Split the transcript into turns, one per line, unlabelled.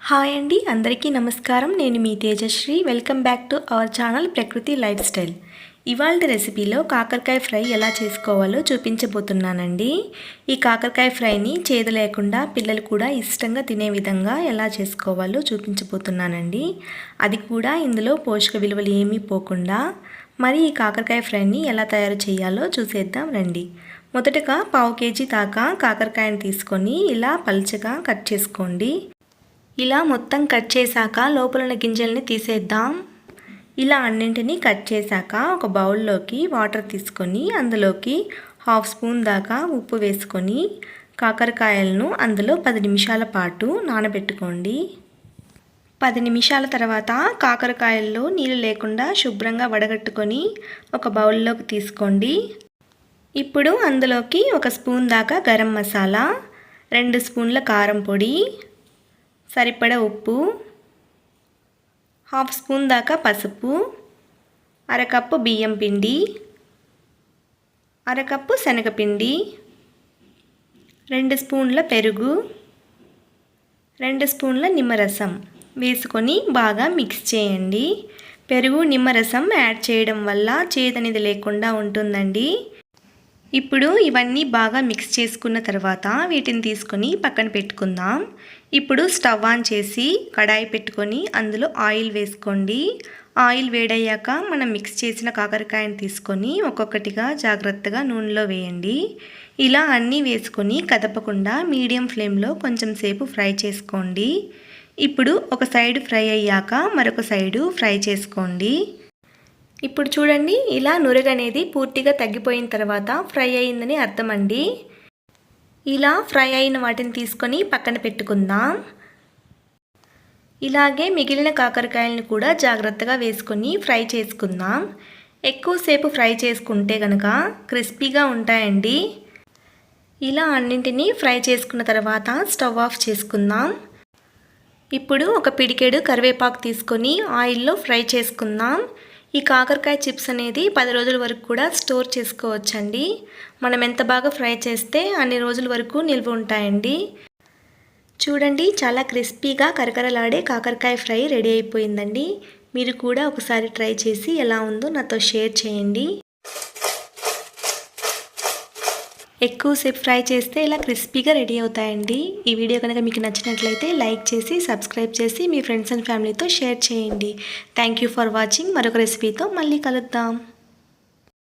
Hi అండి, అందరికీ నమస్కారం. నేను మీ Tejashree. Welcome back to our channel Prakruti lifestyle. ఇవాళ రెసిపీలో కాకరకాయ ఫ్రై ఎలా చేసుకోవాలో చూపించబోతున్నానండి. ఈ కాకరకాయ ఫ్రైని చేదు లేకుండా పిల్లలు కూడా ఇష్టంగా తినే విధంగా ఎలా చేసుకోవాలో చూపించబోతున్నానండి. అది కూడా ఇందులో పోషక విలువలు ఏమీ పోకుండా. మరి ఈ కాకరకాయ ఫ్రైని ఎలా తయారు చేయాలో చూసేద్దాం రండి. మొదటగా 1/2 kg దాకా కాకరకాయని తీసుకొని ఇలా పల్చగా కట్ చేసుకోండి. ఇలా మొత్తం కట్ చేశాక లోపల గింజల్ని తీసేద్దాం. ఇలా అన్నింటినీ కట్ చేశాక ఒక బౌల్లోకి వాటర్ తీసుకొని అందులోకి 1/2 స్పూన్ దాకా ఉప్పు వేసుకొని కాకరకాయలను అందులో 10 నిమిషాల పాటు నానబెట్టుకోండి. 10 నిమిషాల తర్వాత కాకరకాయల్లో నీళ్ళు లేకుండా శుభ్రంగా వడగట్టుకొని ఒక బౌల్లోకి తీసుకోండి. ఇప్పుడు అందులోకి 1 స్పూన్ దాకా గరం మసాలా, 2 స్పూన్ల కారం పొడి, సరిపడా ఉప్పు, 1/2 స్పూన్ దాకా పసుపు, అరకప్పు బియ్యం పిండి, అరకప్పు శనగపిండి, 2 స్పూన్ల పెరుగు, 2 స్పూన్ల నిమ్మరసం వేసుకొని బాగా మిక్స్ చేయండి. పెరుగు నిమ్మరసం యాడ్ చేయడం వల్ల చేదనేది లేకుండా ఉంటుందండి. ఇప్పుడు ఇవన్నీ బాగా మిక్స్ చేసుకున్న తర్వాత వీటిని తీసుకొని పక్కన పెట్టుకుందాం. ఇప్పుడు స్టవ్ ఆన్ చేసి కడాయి పెట్టుకొని అందులో ఆయిల్ వేసుకోండి. ఆయిల్ వేడయ్యాక మనం మిక్స్ చేసిన కాకరకాయని తీసుకొని ఒక్కొక్కటిగా జాగ్రత్తగా నూనెలో వేయండి. ఇలా అన్నీ వేసుకొని కదపకుండా మీడియం ఫ్లేమ్లో కొంచెం సేపు ఫ్రై చేసుకోండి. ఇప్పుడు ఒక సైడ్ ఫ్రై అయ్యాక మరొక సైడు ఫ్రై చేసుకోండి. ఇప్పుడు చూడండి, ఇలా నురగనేది పూర్తిగా తగ్గిపోయిన తర్వాత ఫ్రై అయిందని అర్థం అండి. ఇలా ఫ్రై అయిన వాటిని తీసుకొని పక్కన పెట్టుకుందాం. ఇలాగే మిగిలిన కాకరకాయలను కూడా జాగ్రత్తగా వేసుకొని ఫ్రై చేసుకుందాం. ఎక్కువసేపు ఫ్రై చేసుకుంటే కనుక క్రిస్పీగా ఉంటాయండి. ఇలా అన్నింటినీ ఫ్రై చేసుకున్న తర్వాత స్టవ్ ఆఫ్ చేసుకుందాం. ఇప్పుడు ఒక పిడికెడు కరివేపాకు తీసుకొని ఆయిల్లో ఫ్రై చేసుకుందాం. ఈ కాకరకాయ చిప్స్ అనేది 10 రోజుల వరకు కూడా స్టోర్ చేసుకోవచ్చండి. మనం ఎంత బాగా ఫ్రై చేస్తే అన్ని రోజుల వరకు నిల్వ ఉంటాయండి. చూడండి, చాలా క్రిస్పీగా కరకరలాడే కాకరకాయ ఫ్రై రెడీ అయిపోయిందండి. మీరు కూడా ఒకసారి ట్రై చేసి ఎలా ఉందో నాతో షేర్ చేయండి. ఎక్కువసేపు ఫ్రై చేస్తే ఇలా క్రిస్పీగా రెడీ అవుతాయండి. ఈ వీడియో కనుక మీకు నచ్చినట్లయితే లైక్ చేసి సబ్స్క్రైబ్ చేసి మీ ఫ్రెండ్స్ అండ్ ఫ్యామిలీతో షేర్ చేయండి. Thank you for watching. మరొక రెసిపీతో మళ్ళీ కలుద్దాం.